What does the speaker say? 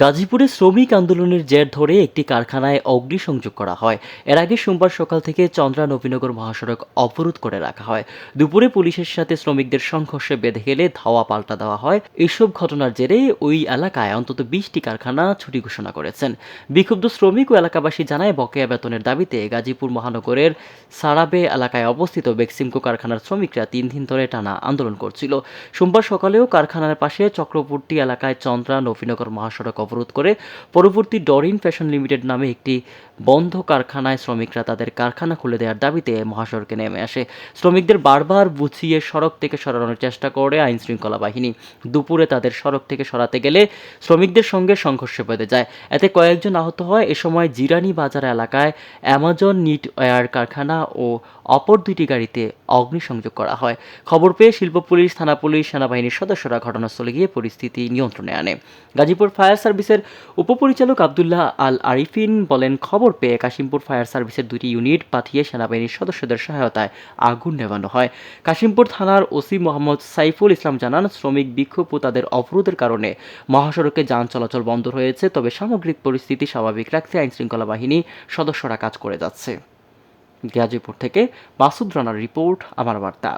গাজীপুরে শ্রমিক আন্দোলনের জের ধরে একটি কারখানায় অগ্নিসংযোগ করা হয়। এর আগে সোমবার সকাল থেকে চন্দ্রা নবীনগর মহাসড়ক অবরোধ করে রাখা হয়। দুপুরে পুলিশের সাথে শ্রমিকদের সংঘর্ষে বেঁধে গেলে ধাওয়া পাল্টা দেওয়া হয়। এসব ঘটনার জেরে ওই এলাকায় অন্তত 20টি কারখানা ছুটি ঘোষণা করেছেন। বিক্ষুব্ধ শ্রমিক ও এলাকাবাসী জানায় বকেয়া বেতনের দাবিতে গাজীপুর মহানগরের সারাবে এলাকায় অবস্থিত বেক্সিমকো কারখানার শ্রমিকরা 3 দিন ধরে টানা আন্দোলন করছিল। সোমবার সকালেও কারখানার পাশে চক্রবর্তী এলাকায় চন্দ্রা নবীনগর মহাসড়ক অবরোধ করে পরবর্তী ডরিন ফ্যাশন লিমিটেড নামে একটি বন্ধ কারখানায় শ্রমিকরা তাদের কারখানা খুলে দেওয়ার দাবিতে মহাসড়কে নেমে আসে। শ্রমিকদের বারবার বুঝিয়ে সড়ক থেকে সরানোর চেষ্টা করে আইন শৃঙ্খলা বাহিনী। দুপুরে তাদের সড়ক থেকে সরাতে গেলে শ্রমিকদের সঙ্গে সংঘর্ষ বেঁধে যায়। এতে কয়েকজন আহত হয়। এ সময় জিরানি বাজার এলাকায় অ্যামাজন নিটওয়্যার কারখানা ও অপর 2টি গাড়িতে অগ্নিসংযোগ করা হয়। খবর পেয়ে শিল্প পুলিশ, থানা পুলিশ, সেনাবাহিনীর সদস্যরা ঘটনাস্থলে গিয়ে পরিস্থিতি নিয়ন্ত্রণে আনে। গাজীপুর ফায়ার সার্ভিসের উপপরিচালক আবদুল্লাহ আল আরিফিন বলেন, খবর পেয়ে কাশিমপুর ফায়ার সার্ভিসের 2টি ইউনিট পাঠিয়ে সেনাবাহিনীর সদস্যদের সহায়তায় আগুন নেভানো হয়। কাশিমপুর থানার ওসি মোহাম্মদ সাইফুল ইসলাম জানান, শ্রমিক বিক্ষোভ ও তাদের অবরোধের কারণে মহাসড়কে যান চলাচল বন্ধ হয়েছে। তবে সামগ্রিক পরিস্থিতি স্বাভাবিক রাখতে আইনশৃঙ্খলা বাহিনী সদস্যরা কাজ করে যাচ্ছে। গাজীপুর থেকে মাসুদ রানার রিপোর্ট, আমার বার্তা।